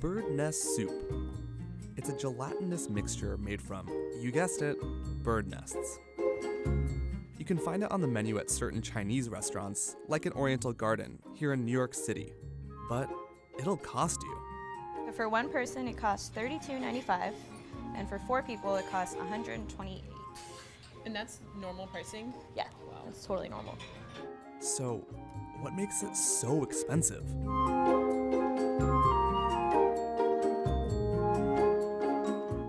bird nest soup. It's a gelatinous mixture made from, you guessed it, bird nests. You can find it on the menu at certain Chinese restaurants, like an Oriental Garden here in New York City. But it'll cost you. For one person, it costs $32.95, and for 4 people, it costs $128. And that's normal pricing? Yeah, Wow. that's totally normal. So, what makes it so expensive?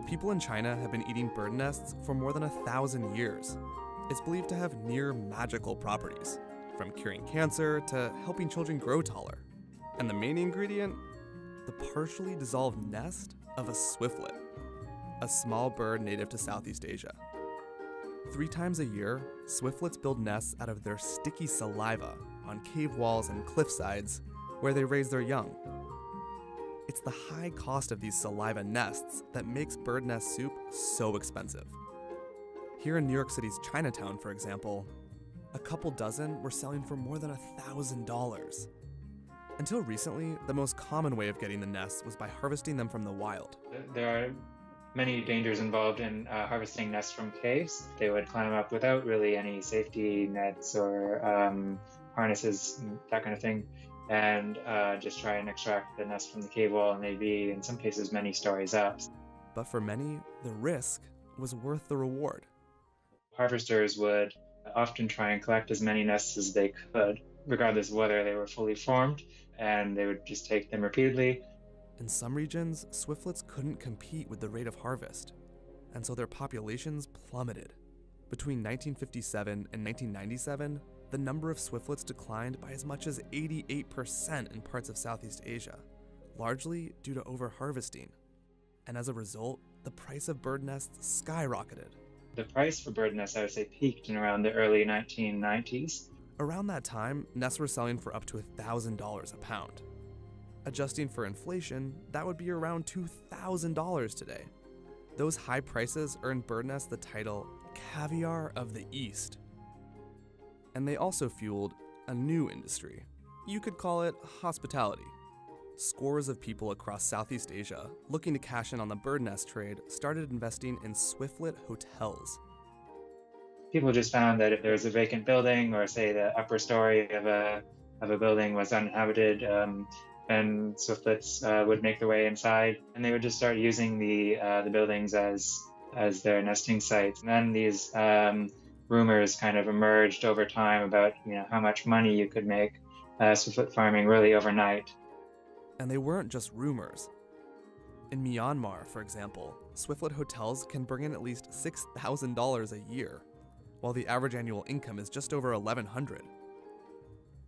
People in China have been eating bird nests for more than 1,000 years. It's believed to have near magical properties, from curing cancer to helping children grow taller. And the main ingredient? The partially dissolved nest of a swiftlet, a small bird native to Southeast Asia. 3 times a year, swiftlets build nests out of their sticky saliva on cave walls and cliff sides where they raise their young. It's the high cost of these saliva nests that makes bird nest soup so expensive. Here in New York City's Chinatown, for example, a couple dozen were selling for more than $1,000. Until recently, the most common way of getting the nests was by harvesting them from the wild. There are many dangers involved in harvesting nests from caves. They would climb up without really any safety nets or harnesses, that kind of thing, and just try and extract the nest from the cave wall, and they'd be, in some cases, many stories up. But for many, the risk was worth the reward. Harvesters would often try and collect as many nests as they could, regardless of whether they were fully formed, and they would just take them repeatedly. In some regions, swiftlets couldn't compete with the rate of harvest, and so their populations plummeted. Between 1957 and 1997, the number of swiftlets declined by as much as 88% in parts of Southeast Asia, largely due to overharvesting. And as a result, the price of bird nests skyrocketed. The price for bird nests, I would say, peaked in around the early 1990s. Around that time, nests were selling for up to $1,000 a pound. Adjusting for inflation, that would be around $2,000 today. Those high prices earned bird nests the title caviar of the East. And they also fueled a new industry. You could call it hospitality. Scores of people across Southeast Asia, looking to cash in on the bird nest trade, started investing in swiftlet hotels. People just found that if there was a vacant building, or say the upper story of a building was uninhabited, and swiftlets would make their way inside, and they would just start using the buildings as their nesting sites. And then these rumors kind of emerged over time about how much money you could make swiftlet farming really overnight. And they weren't just rumors. In Myanmar, for example, swiftlet hotels can bring in at least $6,000 a year, while the average annual income is just over $1,100.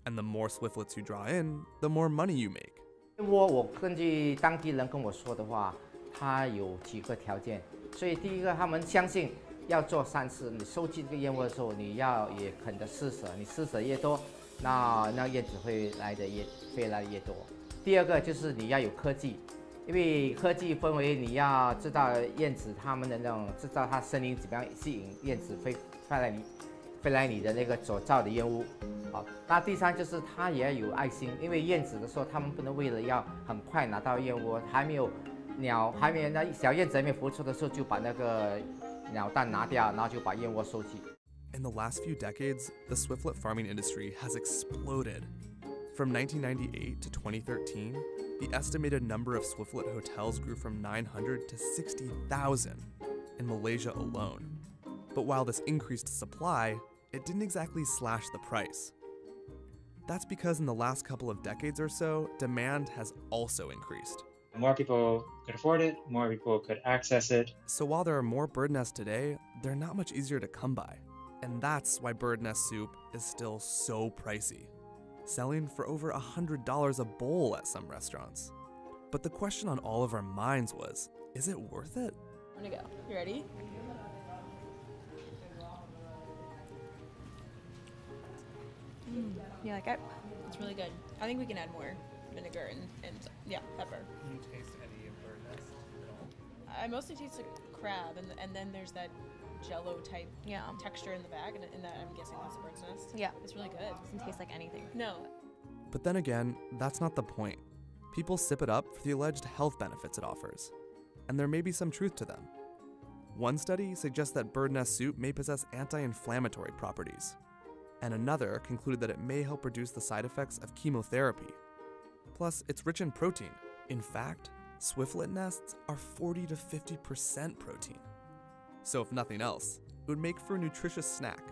And the more swiftlets you draw in, the more money you make. 我根据当地人跟我说的话，他有几个条件。所以第一个，他们相信要做善事。你收集这个燕窝的时候，你要也肯的施舍，你施舍越多，那燕子会来的越多。第二个就是你要有科技，因为科技分为你要知道燕子它们的那种知道它声音怎么样吸引燕子飞来你的那个所造的燕窝。好，那第三就是它也要有爱心，因为燕子的时候，它们不能为了要很快拿到燕窝，还没有那小燕子还没有孵出的时候，就把那个鸟蛋拿掉，然后就把燕窝收集。In the last few decades, the swiftlet farming industry has exploded. From 1998 to 2013, the estimated number of swiftlet hotels grew from 900 to 60,000 in Malaysia alone. But while this increased supply, it didn't exactly slash the price. That's because in the last couple of decades or so, demand has also increased. More people could afford it, more people could access it. So while there are more bird nests today, they're not much easier to come by. And that's why bird nest soup is still so pricey, selling for over $100 a bowl at some restaurants. But the question on all of our minds was, is it worth it? I'm gonna go. You ready? You like it? It's really good. I think we can add more vinegar and yeah, pepper. Can you taste any bird nest at all? I mostly taste like crab, and then there's that jello type texture in the bag, and that I'm guessing that's a bird's nest. Yeah. It's really good. It doesn't taste like anything. No. But then again, that's not the point. People sip it up for the alleged health benefits it offers, and there may be some truth to them. One study suggests that bird nest soup may possess anti-inflammatory properties, and another concluded that it may help reduce the side effects of chemotherapy. Plus, it's rich in protein. In fact, swiftlet nests are 40 to 50% protein. So if nothing else, it would make for a nutritious snack